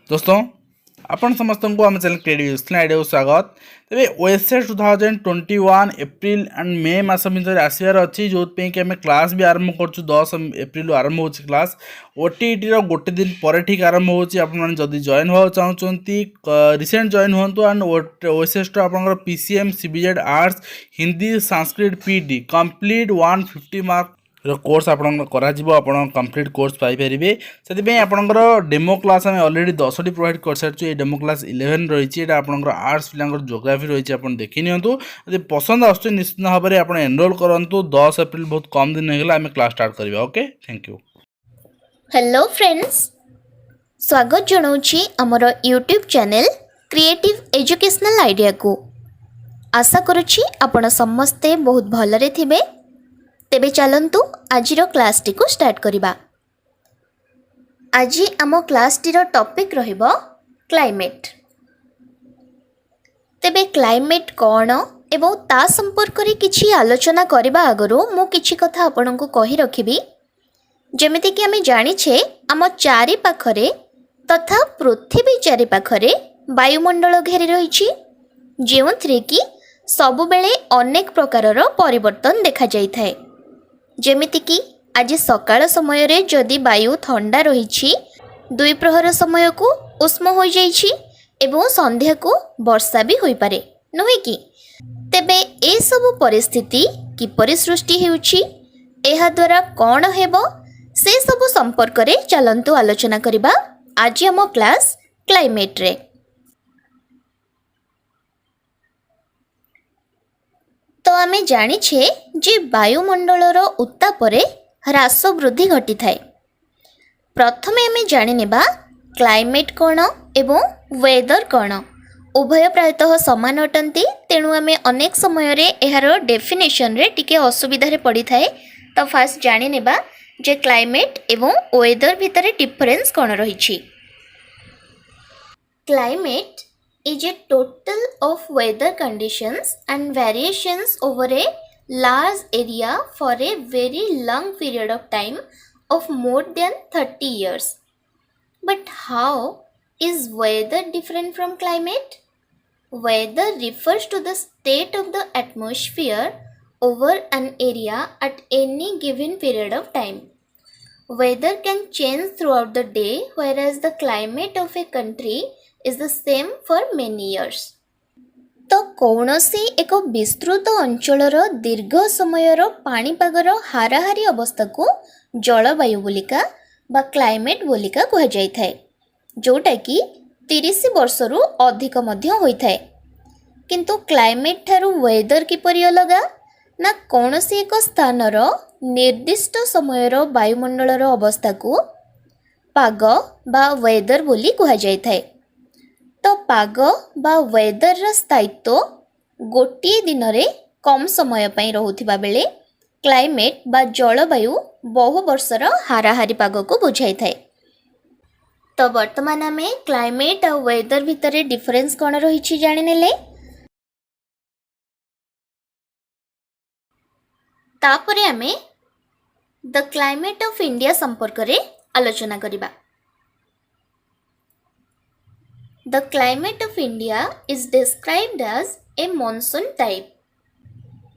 दोस्तों आपण समस्त को आम चैनल क्रेडिट आइडिया को स्वागत। तेज ओएसएस 2021 एप्रिल एंड मे मस भर आसबार अच्छी जो कि आम क्लास भी आरंभ कर 10 एप्रिल आरंभ हो क्लास ओटीईटी गोटे दिन पर ठीक आरंभ होती जॉइन हवा चाहते रिसेंट जॉइन हूँ एंड ओएसएस आप PCM CBZ arts Hindi Sanskrit PD complete 150 mark course आप कंप्लीट कोर्स पाइपर से आपंकर डेमो क्लास आम अलरेडी 10टी प्रोवाइड कर सारी डेमो क्लास 11 रही है आपंकर आर्ट्स पिला जोग्राफी रही है देखी नियंतु यदि पसंद आस निश्चित भाव में आप एनरोल करूँ 10 एप्रिल बहुत कम दिन होगा आम क्लास स्टार्ट करवा। Okay thank you. Hello friends, स्वागत जनाऊँगी आमर YouTube channel creative educational idea को। आशा करुच्ची आपण समस्ते बहुत भलरे थिबे। तेबे चलंतु आजिर क्लास टी को स्टार्ट करिबा। आज आम क्लास टी रो टॉपिक रहिबो क्लाइमेट। तेबे क्लाइमेट कौन एवं ता संपर्क रे किछि आलोचना करबा आगरो मु किछि कथा आपनको कहि रखिबी। जेमिति कि आमे जानिछे आम चारि पाखरे तथा पृथ्वी चारि पाखरे वायुमंडल घेरी रहिछि जेउथरे कि सबु बेले अनेक प्रकारर परिवर्तन देखा जाई थाए। जेमिति कि आज सकाळ समय रे जदि वायु ठंडा रही दुई प्रहर समय को उष्म हो जाइछि एवं संध्या को वर्षा भी होई पारे नुहे कि। तेबे ए सब परिस्थिति किपरि सृष्टि हेउछि एहा द्वारा कौन हेबो से सब संपर्क रे चलंतु आलोचना करिबा आज हम क्लास क्लाइमेट रे। तो आमे जानिछे जे वायुमंडलर उत्तापरे ह्रास वृद्धि घटी थाए। प्रथमे आमे जानि नेबा क्लाइमेट कौन एवं वेदर कौन। उभय प्रायतः समान अटंती, तेणु आमे अनेक समय रे एहार डेफिनेशन रे टिके असुविधा रे पड़ी थाए। तो फास्ट जानि नेबा जे क्लाइमेट एवं वेदर भितरे डिफरेंस कौन रहिछि। Climate is a total of weather conditions and variations over a large area for a very long period of time of more than 30 years. But how is weather different from climate? Weather refers to the state of the atmosphere over an area at any given period of time. Weather can change throughout the day, whereas the climate of a country is the same for many years. तो कौनसी एक विस्तृत अंचलर दीर्घ समयर पाणीपागर हाराहारी अवस्था को जलवायु बोलिका बा क्लाइमेट बोलिका कह जाय थाए, जोटा कि 30 वर्ष रु अधिक मध्य होई थाए। किंतु क्लाइमेट थारु वेदर किपरि अलगा ना कौनसी एक स्थानर निर्दिष्ट समयर वायुमंडलर अवस्था को पाग बा वेदर बोली कह जाय थाए। तो पाग बा वेदर स्थायित्व गोटे दिन रे कम समय पई रहुथिबा बेले क्लाइमेट बा जलवायु बहु वर्षर हाराहारी पाग को बुझाई थाए। तो वर्तमान आमे क्लाइमेट और वेदर भितरे डिफरेंस कौन रही जानि नेले। तापरे आमे द क्लाइमेट ऑफ इंडिया संपर्क रे आलोचना करिबा। The climate of India is described as a monsoon type.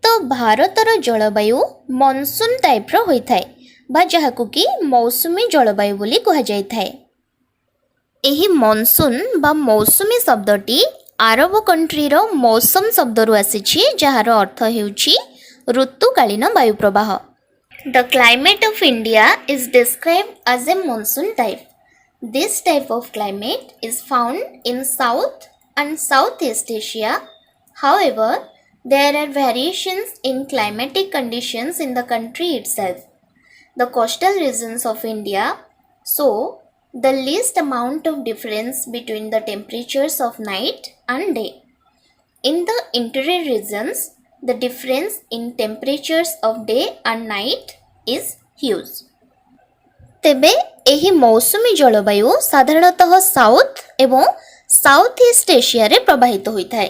तो भारतर जलवायु मॉनसून टाइप रो होई थाए बा जहाकु कि मौसुमी जलवायु बोली कहा जाय थाए। एही मॉनसून बा मौसुमी शब्दटी आरब कंट्री रो मौसम शब्द रु आसीछि, जहार अर्थ हेउछि ऋतुकालीन वायु प्रवाह। The climate of India is described as a monsoon type. This type of climate is found in South and Southeast Asia. However, there are variations in climatic conditions in the country itself. The coastal regions of India show the least amount of difference between the temperatures of night and day. In the interior regions, the difference in temperatures of day and night is huge. तेबे एही मौसुमी जलवायु साधारणतः south एवं south east Asia रे प्रवाहित होइथाए।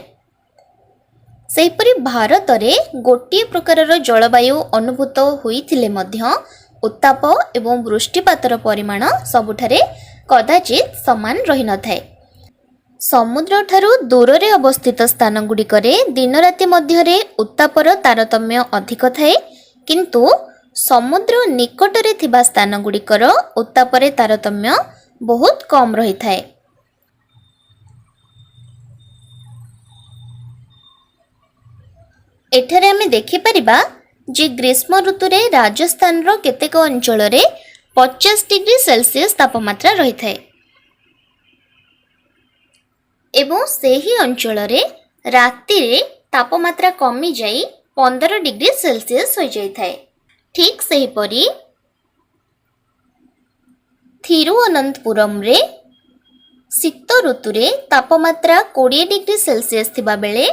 सेहिपरि भारत रे गोटिए प्रकारर जलवायु अनुभूत होइथिले मध्य उत्ताप एवं वृष्टिपातर परिमाण सबुठारे कदाचित समान रही न थाए। समुद्र ठारू दूर रे अवस्थित स्थान गुड़िकरे दिन राति मध्यरे उत्तापर तारतम्य अधिक थाए, किंतु समुद्र निकटरे थिबा स्थान गुड़िकर उत्तापरे तारतम्य बहुत कम रही थाए। एठारे आमे देखि परिबा जे ग्रीष्म ऋतुरे राजस्थान रो केतेक अंचल रे 50 डिग्री सेल्सियस तापमात्रा रही थाए एवं सेही अंचल रे राति रे तापमात्रा कमी जाई 15 डिग्री सेल्सियस हो जाई थाए। ठीक सही परी थिरुवनंतपुरम रे शीत ऋतुरे तापमात्रा 20 डिग्री सेल्सियस थिबा बेले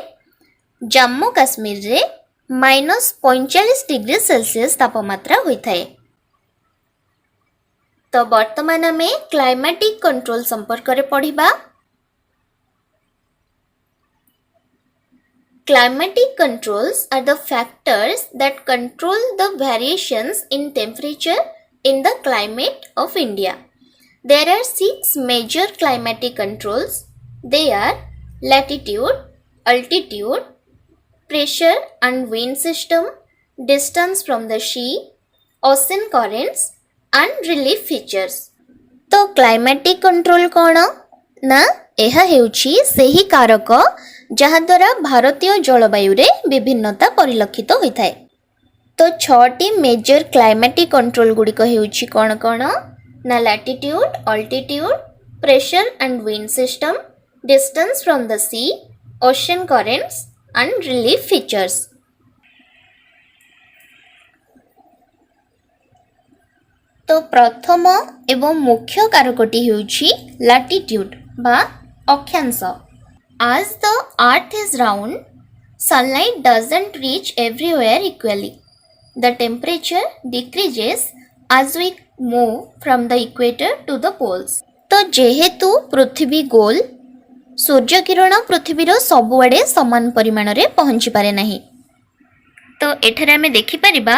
जम्मू काश्मीर रे -45 डिग्री सेल्सियस तापमात्रा होता है। तो वर्तमान में क्लाइमेटिक कंट्रोल संपर्क रे पढ़िबा। Climatic controls are the factors that control the variations in temperature in the climate of India. There are 6 major climatic controls. They are latitude, altitude, pressure and wind system, distance from the sea, ocean currents and relief features. तो climatic control कौन ना यह हेउछि सेही कारक जहाद्वारा भारतीय जलवायु रे विभिन्नता परिलक्षित होता है। तो 6टी मेजर क्लाइमेटिक कंट्रोल गुड़िक हेउछि कौन कौन ना latitude, altitude, pressure and wind system, distance from the sea, ocean currents and relief features. तो प्रथम एवं मुख्य कारकटी हेउछि लैटिट्यूड बा अक्षांश। As the earth is round, sunlight doesn't reach everywhere equally. The temperature decreases as we move from the equator to the poles. तो जेहेतु पृथ्वी गोल, सूर्य किरण पृथ्वीर सबुआड़े समान परिमाण रे पहुंची पारे नहीं। तो एठारे आमे देखि परिबा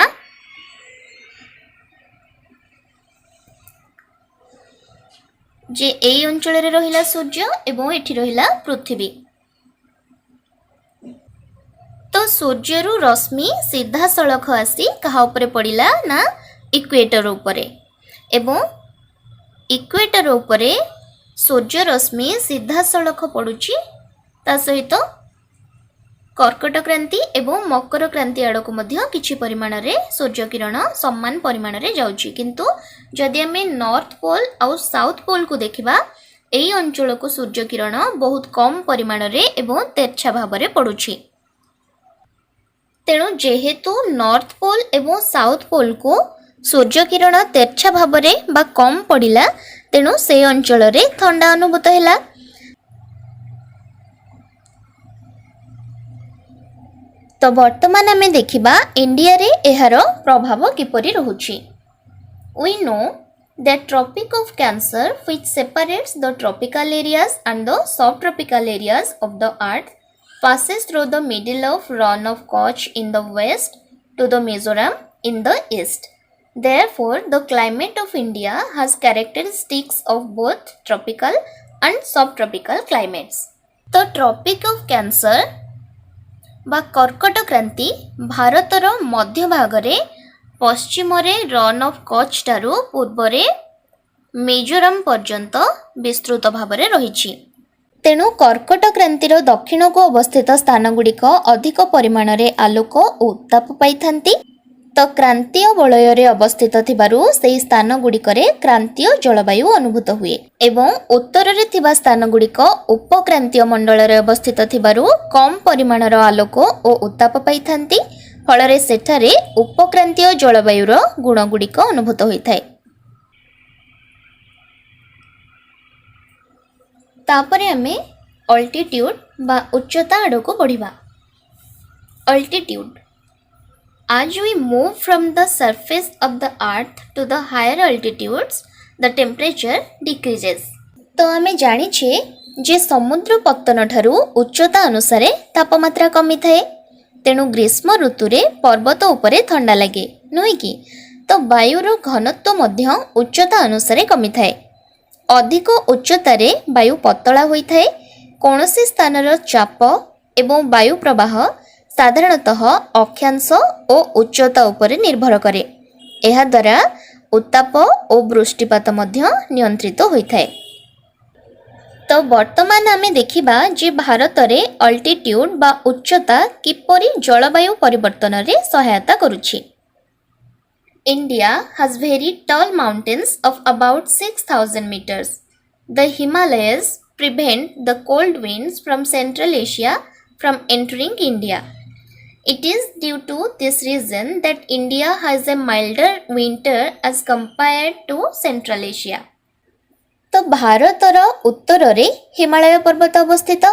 जे एई अंचल रे रहिला सूर्य एवं एठी रहिला पृथ्वी। तो सूर्यरु रश्मि सीधा सड़क आसी कहा उपरे पड़िला ना इक्वेटर उपरे एवं इक्वेटर उपरे सूर्य रश्मि सीधा सड़क पड़ुची ता सहित कर्कट क्रांति एवं मकर क्रांति आड़क मध्य किछि परिमाण रे सूर्य किरण समान परिमाण रे जाउची। किंतु जदि आमे नॉर्थ पोल और साउथ पोल को देखिबा एई अंचल को सूर्य किरण बहुत कम परिमाण रे एवं तेरछा भाव रे पड़ुची। तेणु जेहेतु नॉर्थ पोल एवं साउथ पोल को सूर्य किरण तेरछा भाव रे बा कम पड़िला, तेणु से अंचल रे ठंडा अनुभूत हैला। तो वर्तमान आमे देखिबा इंडिया रे एहार प्रभाव किपरि रहुछि। We know that Tropic of Cancer, which separates the tropical areas and the subtropical areas of the earth, passes through the middle of Rann of Kutch in the west to the Mizoram in the east. Therefore, the climate of India has characteristics of both tropical and subtropical climates. तो Tropic of Cancer बा कर्कट क्रांति भारतर मध्य भागरे पश्चिम रे run of Kutch ठारू पूर्व रे मिजोरम पर्यंत विस्तृत भाव रे रहिछि। तेणु कर्कट क्रांतिर दक्षिण को अवस्थित स्थान गुड़िक अधिक परिमाण रे आलोक और उत्ताप पाइथांती। तो क्रांतीय वलय रे अवस्थित थिबारु सेही स्थान गुड़िकरे क्रांतीय जलवायु अनुभूत हुए एवं उत्तर रे थिबा स्थान गुड़िक उपक्रांतीय मंडल रे अवस्थित थिबारु कम परिमाणर आलोक और उत्ताप पाइथांती। फलरे सेठारे उपक्रांतीय जलवायुर गुण गुड़िक अनुभूत होइथाय। तापरे आमे अल्टीट्यूड बा उच्चता आड़को बढ़िबा। Altitude As we move from the surface of the earth to the higher altitudes, the temperature decreases. तो आमे जानी छे जे समुद्र पत्तन ठारू उच्चता अनुसार तापमात्रा कमी थाए। तेणु ग्रीष्म ऋतुरे पर्वत उपरे ठंडा लगे नुहे कि। तो वायुर घनत्व मध्य उच्चता अनुसार कमी थाए। ଅଧିକ ଉଚ୍ଚତାରେ ବାୟୁ ପତଳା ହୋଇଥାଏ। କୌଣସି ସ୍ଥାନର ଚାପ ଏବଂ ବାୟୁ ପ୍ରବାହ ସାଧାରଣତଃ ଅକ୍ଷାଂଶ ଓ ଉଚ୍ଚତା ଉପରେ ନିର୍ଭର କରେ। ଏହାଦ୍ୱାରା ଉତ୍ତାପ ଓ ବୃଷ୍ଟିପାତ ମଧ୍ୟ ନିୟନ୍ତ୍ରିତ ହୋଇଥାଏ। ତ ବର୍ତ୍ତମାନ ଆମେ ଦେଖିବା ଯେ ଭାରତରେ ଅଲ୍ଟିଟ୍ୟୁଡ୍ ବା ଉଚ୍ଚତା କିପରି ଜଳବାୟୁ ପରିବର୍ତ୍ତନରେ ସହାୟତା କରୁଛି। India has very tall mountains of about 6,000 meters. The Himalayas prevent the cold winds from Central Asia from entering India. It is due to this reason that India has a milder winter as compared to Central Asia. तो भारतर उत्तर हिमालय पर्वत अवस्थित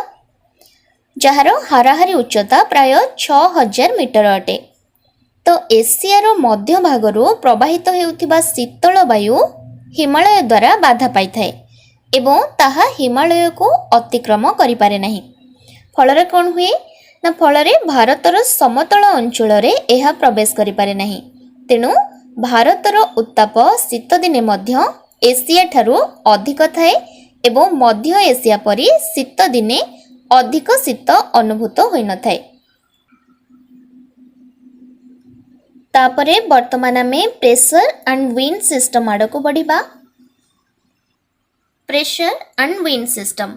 jar हाराहारी उच्चता प्राय 6000 metre अटे। तो एशियार मध्य भागरू प्रवाहित हेउथिबा शीतल वायु हिमालय द्वारा बाधा पाई थाए एवं ताहा हिमालय को अतिक्रम करि पारे नाही। फलरे कोन हुए ना फलरे भारतर समतल अंचल रे एहा प्रवेश करि पारे नाही। तेणु भारतर उत्ताप शीत दिने मध्य एशिया ठारू अधिक थाए एवं मध्य एशिया परि शीत दिने अधिक शीत अनुभूत होई न थाए। तापरे वर्तमान में प्रेशर एंड विंड सिस्टम आड़ को बढ़िबा। Pressure and wind system.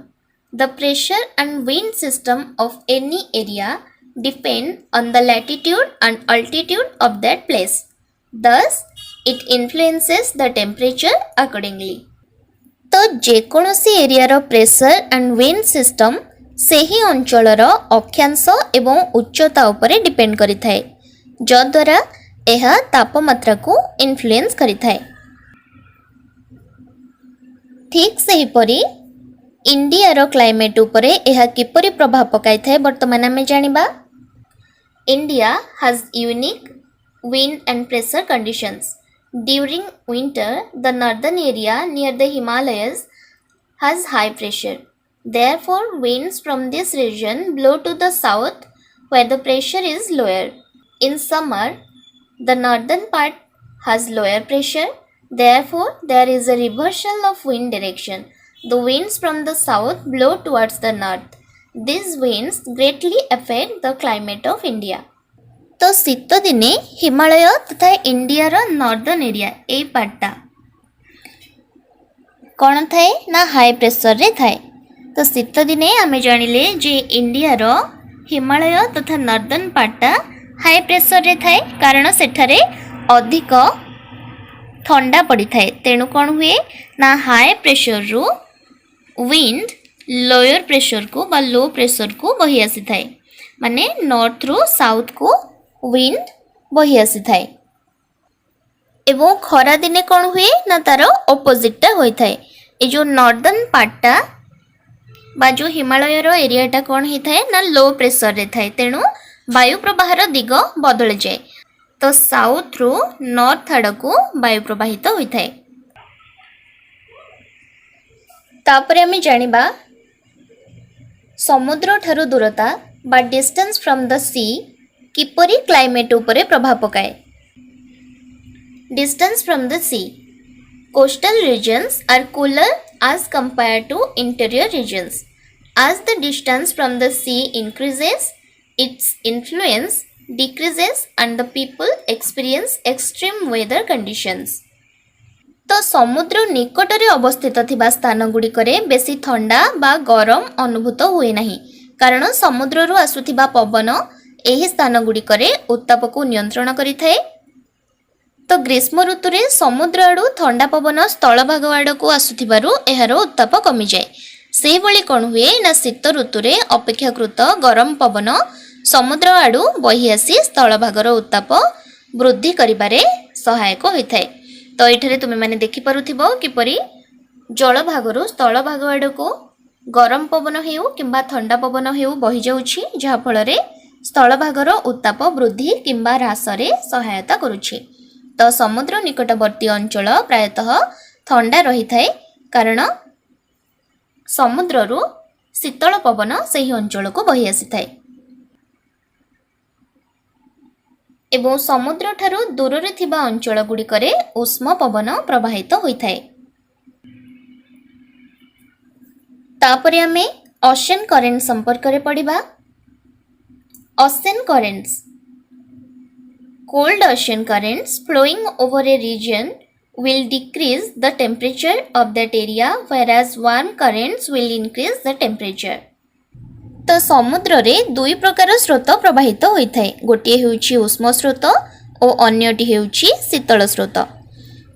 The pressure and wind system of any area depend on the latitude and altitude of that place. Thus, it influences the temperature accordingly. तो जेकोसी एरियार pressure and wind system सेही अंचलर अक्षांश एवं उच्चता उपरे depend करिथाए, जद्वारा यह तापमात्रा को इन्फ्लुएंस करिथाए। ठीक सेहीपरि इंडियार क्लाइमेट उपरे यह किपरि प्रभाव पकाइथाए वर्तमान आमे जानिबा। India has unique wind and pressure conditions. During winter, the northern area near the Himalayas has high pressure. Therefore, winds from this region blow to the south where the pressure is lower. In summer, the northern part has lower pressure. Therefore, there is a reversal of wind direction. The winds from the south blow towards the north. These winds greatly affect the climate of India. तो शीत दिने हिमालय तथा इंडियार northern area A पार्टा कौन थाए ना high pressure रे थाए। तो शीत दिने आमे जानिले जे इंडियार हिमालय तथा नॉर्दर्न पार्टा हाई प्रेशर रे थाए, कारण सेठारे अधिक ठंडा पड़ी थाए। तेणु कौन हुए ना हाई प्रेशर रु विंड लोअर प्रेशर को बा लो प्रेशर को बही आसी थाए, माने नॉर्थ रु साउथ को विंड बही आसी थाए। एवं खरा दिने कौन हुए ना तार ऑपोजिटटा होई थाए। ए जो नॉर्दर्न पार्टटा बा जो हिमालयर एरियाटा कौन ही थाए ना लो प्रेशर रे थाए, तेणु वायु प्रवाहर दिग बदल जाए। तो साउथ रु नॉर्थ आड़ को वायु प्रवाहित होई थाए। तापरे आमे जानिबा समुद्र ठारू दूरता बा डिस्टेंस फ्रॉम द सी किपरि क्लाइमेट उपरे प्रभाव पकाए। Distance from the sea. Coastal regions are cooler as compared to interior regions. As the distance from the sea increases, its influence decreases and the people experience extreme weather conditions. तो समुद्र निकटरे अवस्थित थिबा स्थान गुड़िकरे बेसी ठंडा बा गरम अनुभूत हुए नहीं, कारण समुद्ररू आसुथिबा पवन एही स्थान गुड़िकरे उत्ताप को नियंत्रण करिथाए। तो ग्रीष्म ऋतु रे समुद्र आड़ू ठंडा पवन स्थल भाग आड़ को आसुथिबारु एहार उत्ताप कमी जाए। से भली कौन हुए ना शीत ऋतु रे अपेक्षाकृत गरम पवन समुद्र आड़ू बही आसी स्थल भागर उत्ताप वृद्धि करिबारे सहायक होइथाए। तो एठारे तुमे माने देखि पारुथिबो किपरि जल भागरु स्थल भाग आड़ को गरम पवन हेउ किंबा ठंडा पवन हेउ बही जाउछि, जहा फଳରେ स्थल भागर उत्ताप वृद्धि किंबा ह्रास रे सहायता करुछि। तो समुद्र निकटवर्ती अंचल प्रायतः ठंडा रही थाए, कारण समुद्ररू शीतल पवन सही अंचल को बही आसी थाए एवं समुद्र ठारू दूर रे थिबा अंचल गुड़िकरे उष्म पवन प्रवाहित होई थाए। तापरे आमे ओशन करेंट संपर्क रे पढ़िबा। Ocean currents, cold ocean currents flowing over a region will decrease the temperature of that area, whereas warm currents will increase the temperature. तो समुद्र रे दुई प्रकार स्रोत प्रवाहित होता है, गोटे हेउछि उष्म स्रोत और अन्यटी हेउछि शीतल स्रोत।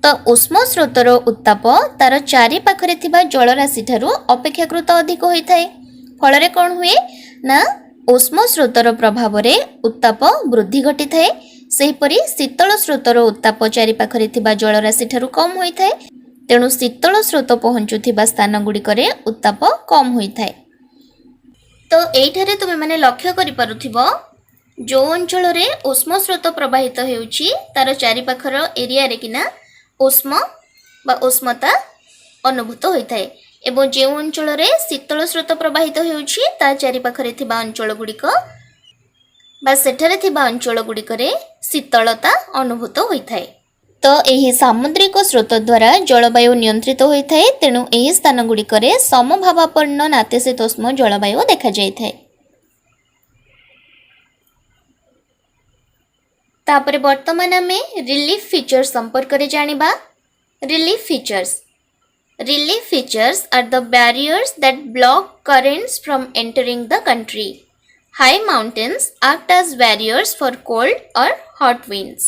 तो उष्म स्रोतर उत्ताप तार चारि पाखरे थिबा जलराशि ठारू अपेक्षाकृत अधिक होता है। फल कौन हुए ना उष्म स्रोतर प्रभाव रे उत्ताप वृद्धि घटी थाए, सेहीपरि शीतल स्रोतर उत्ताप चारि पाखरे थिबा जलराशि ठारू कम होइथाए। तेणु शीतल स्रोत पहुँचुथिबा स्थान गुड़िकरे उत्ताप कम होइथाए। तो एइठारे तुमे माने लक्ष्य करि पारुथिबो, जो अंचल रे उष्म स्रोत प्रवाहित हेउछि तार चारि पाखर एरिया रे किना उष्म बा उष्मता अनुभूत होइथाए, एवं जो अंचल रे शीतल स्रोत प्रवाहित हेउछि तार चारि पाखरे थिबा अंचल गुड़िक बा सेठारे थिबा अंचल गुड़िकरे शीतलता अनुभूत होइथाए। तो एही सामुद्रिक स्रोत द्वारा जलवायु नियंत्रित होइथाए, तेणु एही स्थान गुड़िकरे समभावापन्न नातिशीतोष्ण जलवायु देखा जाइथाए। तापरे वर्तमान आमे रिलीफ फीचर्स संपर्क रे जानिबा। Relief features are the barriers that block currents from entering the country. High mountains act as barriers for cold or hot winds.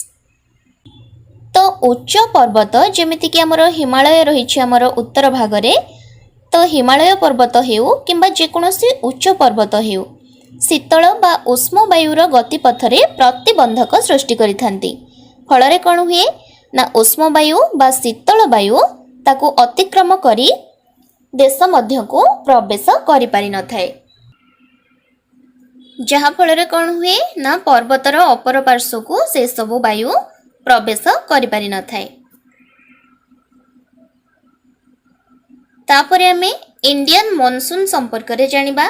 तो उच्च पर्वत जेमिति कि हमर हिमालय रही हमर उत्तर भागरे, तो हिमालय पर्वत हेउ किंबा जेकोसी उच्च पर्वत हेउ शीतल बा उष्म वायुर गतिपथरे प्रतिबंधक सृष्टि करिथांती। फलरे कौन हुए ना उष्म वायु बा शीतल वायु ताकू अतिक्रम करी देश मध्यको प्रवेश करि पारि न थाए, जहा फलरे कौन हुए ना पर्वतर अपर पार्श्व को से सबु वायु प्रवेश करि पारि न थाए। तापरे आमे इंडियन मॉनसून संपर्क रे जानिबा।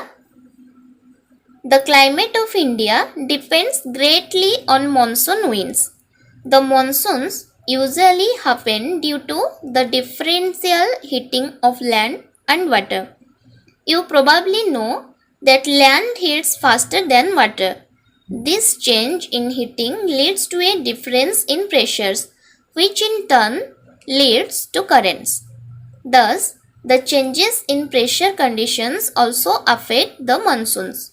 The climate of India depends greatly on monsoon winds. The monsoons usually happen due to the differential heating of land and water. You probably know that land heats faster than water. This change in heating leads to a difference in pressures, which in turn leads to currents. Thus, the changes in pressure conditions also affect the monsoons.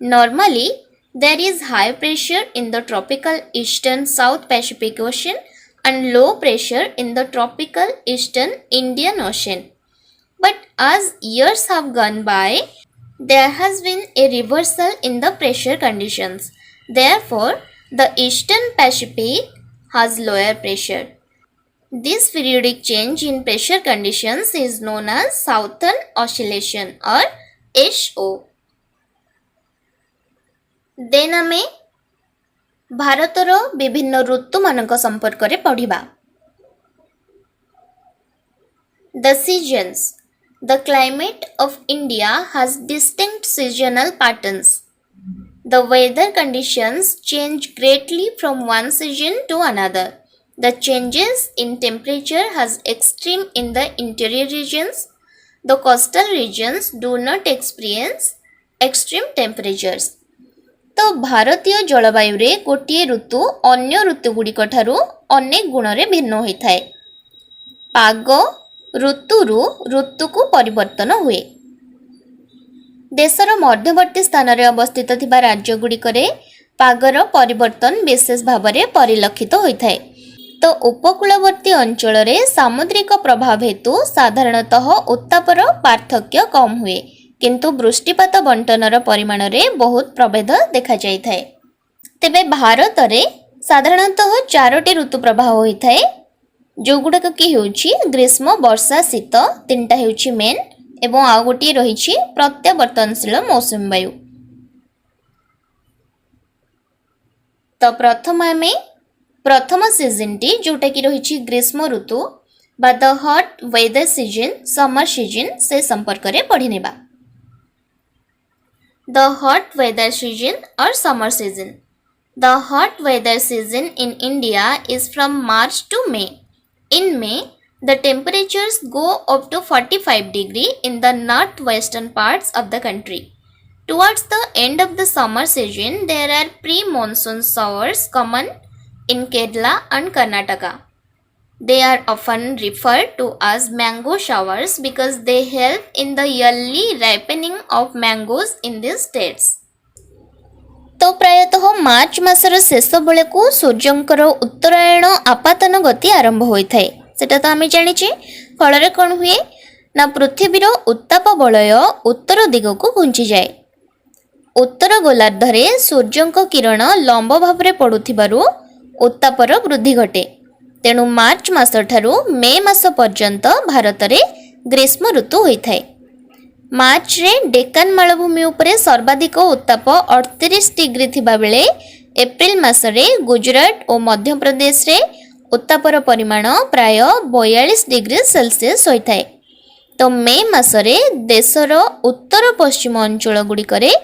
Normally, there is high pressure in the tropical eastern South Pacific Ocean and low pressure in the tropical eastern Indian Ocean. But as years have gone by, there has been a reversal in the pressure conditions. Therefore, the eastern Pacific has lower pressure. This periodic change in pressure conditions is known as Southern Oscillation or SO. Then आमे भारतर विभिन्न ऋतु मानक संपर्क रे पढ़िबा। The seasons. The climate of India has distinct seasonal patterns. The weather conditions change greatly from one season to another. The changes in temperature has extreme in the interior regions. The coastal regions do not experience extreme temperatures. तो भारतीय जलवायु रे गोटे ऋतु अन्य ऋतु गुड़िक ठारू अनेक गुण रे भिन्न होता है। पाग ऋतुरु ऋतु को परिवर्तन हुए। देशर मध्यवर्ती स्थान रे अवस्थित थिबा राज्य गुड़िक रे पागर परिवर्तन विशेष भाव में परिलक्षित होता है। तो उपकूलवर्ती अंचल रे सामुद्रिक प्रभाव हेतु साधारणतः उत्तापर पार्थक्य कम हुए, किंतु वृष्टिपात बंटनर परिमाण रे बहुत प्रभेद देखा जाइथाए। तेबे भारत रे साधारणतः 4टी ऋतु प्रभाव होता है, जो गुड़ाक कि हेउछि ग्रीष्म वर्षा शीत, 3टा हेउछि मेन एवं आउ गोटे रही प्रत्यावर्तनशील मौसुमी वायु। तो प्रथम सीजन टी जोटा कि रही ग्रीष्म ऋतु बा the hot weather season summer season से संपर्क रे पढ़ी नेबा। The hot weather season or summer season. The hot weather season in India is from March to May. In May, The temperatures go up to 45 degree in the northwestern parts of the country. Towards the end of the summer season, there are pre-monsoon showers common in Kerala and Karnataka. They are often referred to as mango showers because they help in the early ripening of mangoes in these states. तो प्रायतः मार्च मासर शेष बेलू सूर्यंकर उत्तरायण आपातन गति आरंभ होता है सेटा तो आम जाचे फल कौन हुए ना पृथ्वीर उत्ताप बलय उत्तर दिग को घुंची जाए उत्तर गोलार्धरे सूर्यंक किरण लंब भाव में पड़ुथिबारु उत्तापर वृद्धि घटे तेणु मार्च मास ठारू मे मास पर्यंत भारत में ग्रीष्म ऋतु होता है मार्च रे डेक्कन मालभूमि उपरे सर्वाधिक उत्ताप 38 डिग्री थिबा बेले एप्रिल मासरे गुजरात और मध्य प्रदेश रे उत्तापर परिमाण प्राय 42 डिग्री सेल्सियस होता है तो मे मासरे देशर उत्तर पश्चिम अंचल गुड़िकरे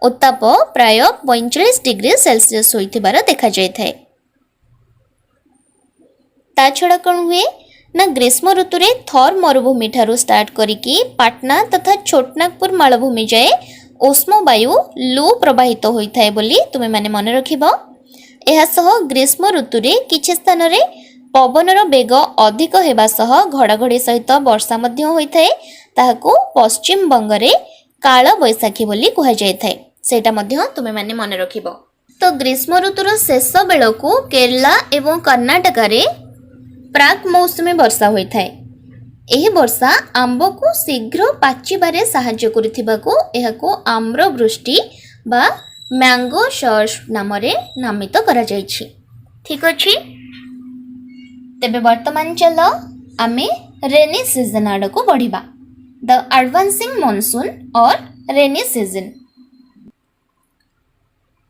उत्ताप प्राय 45 डिग्री सेल्सियस होइथिबार देखा जायथाय ता छड़ा कौन हुए ना ग्रीष्म ऋतु रे थर मरुभूमि ठारू स्टार्ट करिकी पाटना तथा छोटनागपुर मालभूमि जाए उष्म वायु लू प्रवाहित होता है बोली तुमे माने मन रखिबो एहा सह ग्रीष्म ऋतु रे किछि स्थान रे पवनर बेग अधिक हेबा सह घड़घड़ी सहित वर्षा मध्य होता है ताहाकू पश्चिम बंगरे काल बैसाखी बोली कहा जायथाय सेटा मध्य तुमे माने मन रखिबो तो ग्रीष्म ऋतुर शेष बेलकू केरला एवं कर्नाटक रे प्राक मौसुमी वर्षा होता है यह वर्षा आंब को शीघ्र पाचिबारे साहाय्य करिथिबाकू एहाकू आम्र वृष्टि बा मैंगो शॉर्स नाम रे नामित करा जायछि ठीक अछि तेबे वर्तमान चल आमे रेनी सीजन आड़ को बढ़िबा द एडवांसिंग मॉनसून और rainy season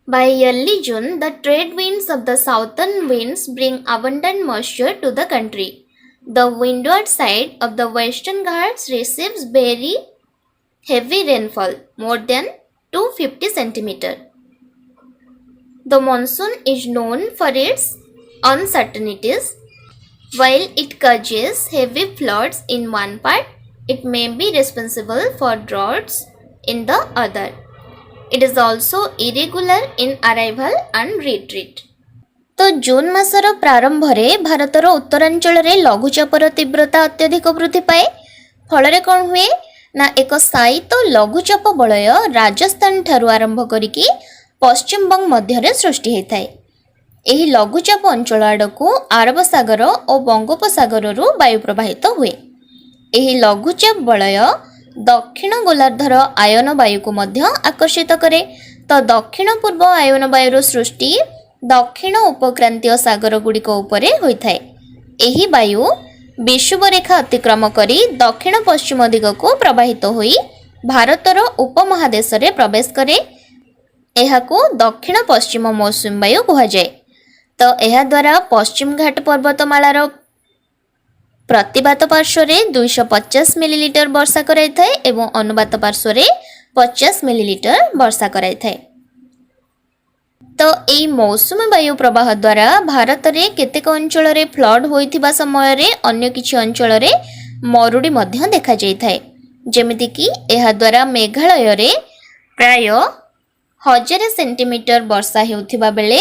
By early June, the trade winds of the southern winds bring abundant moisture to the country. The windward side of the western Ghats receives very heavy rainfall, more than 250 cm. The monsoon is known for its uncertainties. While it causes heavy floods in one part, it may be responsible for droughts in the other. It is also irregular in arrival and retreat. तो जून मासर प्रारंभ रे भारतर उत्तरांचल रे लघुचापर तीव्रता अत्यधिक वृद्धि पाए फल कौन हुए ना एक साइट लघुचाप बलय राजस्थान ठारू आरंभ करिकी पश्चिम बंग मध्य रे सृष्टि होता है यही लघुचाप अंचल आड़कू अरब सागर और बंगोपसागर रु वायु प्रवाहित हुए यही लघुचाप बलय दक्षिण गोलार्धर आयन वायु को मध्य आकर्षित करे तो दक्षिण पूर्व आयन वायुर सृष्टि दक्षिण उपक्रांतीय सागर गुड़िक उपरे होता है यही वायु विषुवरेखा अतिक्रम करी दक्षिण पश्चिम दिग को प्रवाहित होई भारतर उपमहादेश रे प्रवेश करे एहाकू दक्षिण पश्चिम मौसुमी वायु कहा जाए तो एहा द्वारा पश्चिम घाट पर्वतमालार प्रतिबात पार्श्व 250 मिलीलीटर वर्षा कराई थाए एवं अनुबात पार्श्व 50 मिलीलीटर वर्षा कराई थाए तो यही मौसुमी वायु प्रवाह द्वारा भारत रे केतेक अंचल रे फ्लड होइथिबा समय रे अन्य किछि अंचल रे मरुडी मध्य देखा जाय थाए जेमिति कि एहा द्वारा मेघालय रे प्राय 1000 सेंटीमीटर वर्षा हेउथिबा बेले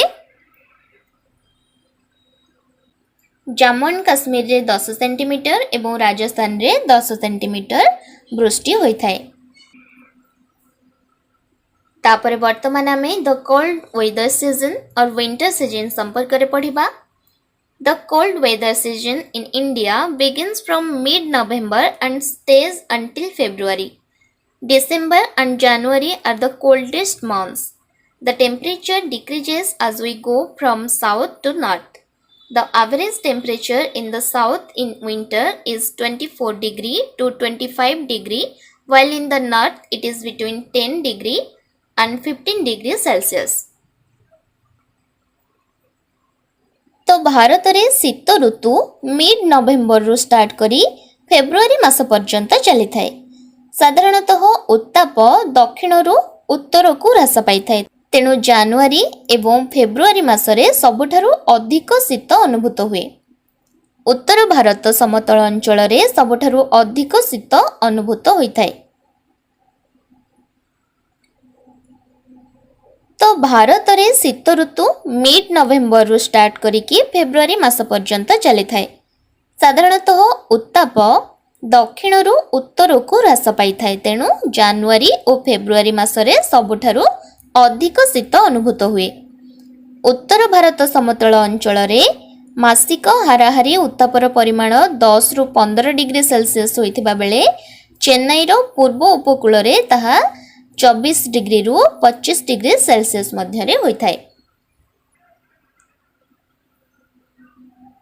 जम्मू एंड काश्मीर रे 10 सेंटीमीटर एवं राजस्थान रे 10 सेंटीमीटर वृष्टि होता है तापर वर्तमान आमे द कोल्ड वेदर सीजन और विंटर सीजन संपर्क रे पढ़िबा the cold weather season in India begins from mid November and stays until February. December and January are the coldest months. The temperature decreases as we go from south to north. The average temperature in the south in winter is 24 degree to 25 degree, while in the north it is between 10 degree and 15 degree Celsius. तो भारत रे शीत ऋतु mid नवेम्बर रु start करी February मास पर्यंत चली थाए साधारणतः उत्ताप दक्षिण रु उत्तर को ह्रास पाई थाए तेणु जानुआरी एवं फेब्रुआरी मासरे सबुठारु अधिक शीत अनुभूत हुए उत्तर भारत समतल अंचल सबुठारु अधिक शीत अनुभूत होता है। तो भारत रे शीत ऋतु मिड नवेम्बर रु स्टार्ट करिकी फेब्रुआरी मास पर्यंत चली थाए। साधारणतः उत्ताप दक्षिण रु उत्तर को ह्रास पाई थाए, तेणु जनवरी और फेब्रुआरी मासरे सबुठारु अधिक शीत अनुभूत हुए। उत्तर भारत समतल अंचल मासिक हाराहारी उत्तापर परिमाण 10 रु 15 डिग्री सेल्सियस होइथिबा बेले चेन्नईर पूर्व उपकूल रे ताहा 24 डिग्री रु 25 डिग्री सेल्सियस मध्यरे होइथाए।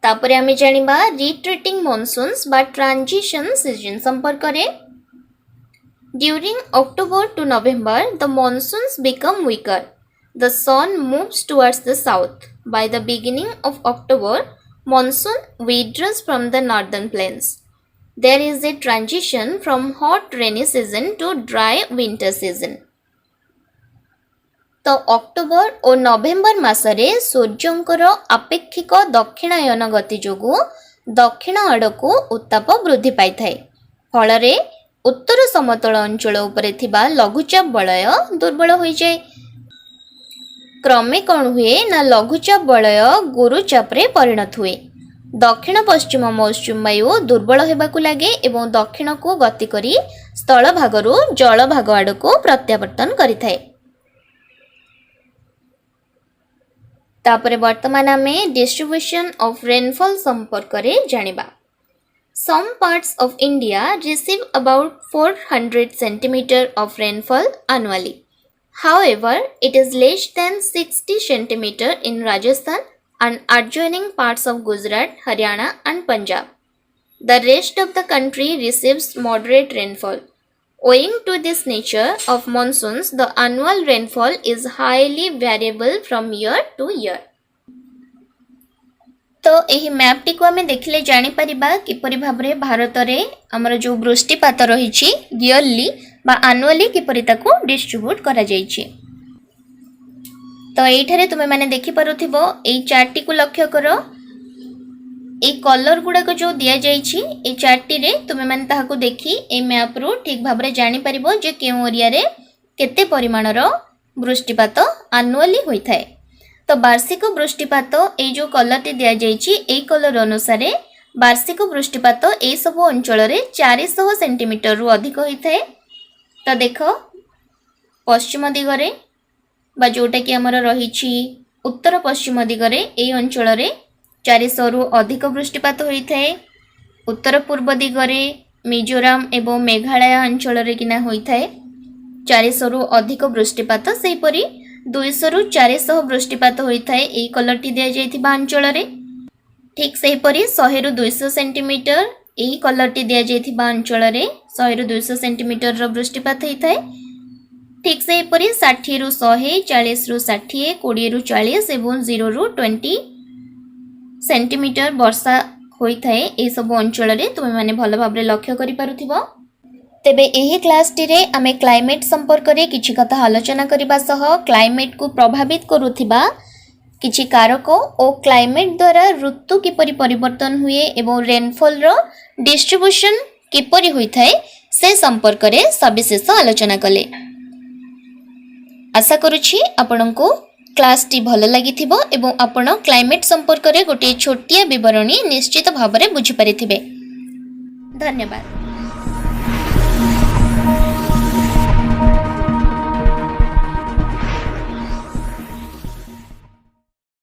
तापरे आमे जानिबा रिट्रीटिंग मॉनसून्स बा ट्रांजिशन सीजन संपर्क रे। During October to November the monsoons become weaker. The sun moves towards the south. By the beginning of October, monsoon withdraws from the northern plains. There is a transition from hot rainy season to dry winter season. तो October और नवेम्बर मासरे सूर्यंकर अपेक्षिक दक्षिणायन गति जोगु दक्षिण आड़कू उत्ताप वृद्धि पाई थाए। फलरे उत्तर समतल अंचल उपरे थिबा लघुचाप वलय दुर्बल हो जाए। क्रमे कौन हुए ना लघुचाप वलय गुरुचाप रे परिणत हुए। दक्षिण पश्चिम मौसुमी वायु दुर्बल होबाकू लागे एवं दक्षिण को गति करी स्थल भागरु जल भाग आड़कू प्रत्यावर्तन करिथाए। तापरे वर्तमान आमे डिस्ट्रीब्यूशन ऑफ रेनफॉल संपर्क रे जानिबा। Some parts of India receive about 400 centimeter of rainfall annually. However, it is less than 60 centimeter in Rajasthan and adjoining parts of Gujarat, Haryana and Punjab. The rest of the country receives moderate rainfall. Owing to this nature of monsoons, the annual rainfall is highly variable from year to year. तो यही map T को आमे देखले जानि परिबा किपरि भाबरे भारत रे हमर जो वृष्टिपात रहिछि इयरली बा एनुअली किपरि ताको डिस्ट्रीब्यूट करा जाइछि। तो एठारे तुमे माने देखि पारुथिबो एई चार्ट टी को लक्ष्य करो। ए कलर गुडा को जो दिया जाइछि ए चार्ट टी रे तुमे माने ताहाको देखि ए मैप रो ठीक भाबरे जानि परिबो जे केउ एरिया रे केते परिमाणर वृष्टिपात एनुअली होइथाय। तो वार्षिक वृष्टिपात ए जो कलर टी दिया जाइछि ए कलर अनुसार वार्षिक वृष्टिपात ए सब अंचल रे 400 सेंटीमीटर रु अधिक होइथाय। तो देखो पश्चिम दिगरे बा जोटा कि हमर रहिछि उत्तर पश्चिम दिगरे ए अंचल रे 400 रु अधिक वृष्टिपात होइथाय। उत्तर पूर्व दिगरे मिजोराम एवं मेघालय अंचल रे किना होइथाय 400 रु अधिक वृष्टिपात। सेहि परि 200 रु 400 वृष्टिपात होइथाय ए कलर टी दिया जाइथिबा अंचल रे। ठीक सेहि परि 100 रु 200 सेंटीमीटर ए कलर टी दिया जाइथिबा अंचल रे 100 रु 200 सेंटीमीटर रो वृष्टिपात होइथाय। ठीक सेहि परि 60 रु 100 40 रु 60 20 रु 40 एवं 0 रु 20 सेंटीमीटर वर्षा होइथाय ए सब अंचल रे तुमे माने भलो भाबरे लक्ष्य करि पारुथिबो। तेबे एही क्लास टी रे आमे क्लाइमेट संपर्क रे किछि कथा आलोचना करिबा सह क्लाइमेट को प्रभावित करूथिबा किछि कारक ओ क्लाइमेट द्वारा ऋतु किपरि परिवर्तन हुए एवं रेनफॉल रो डिस्ट्रीब्यूशन किपरि होइथाय से संपर्क रे सविशेष आलोचना कले। आशा करूछि आपनको क्लास टी भलो लागिथिबो एवं आपण क्लाइमेट संपर्क रे गोटे छोटिया विवरणी निश्चित भाबरे बुझि परिथिबे। धन्यवाद।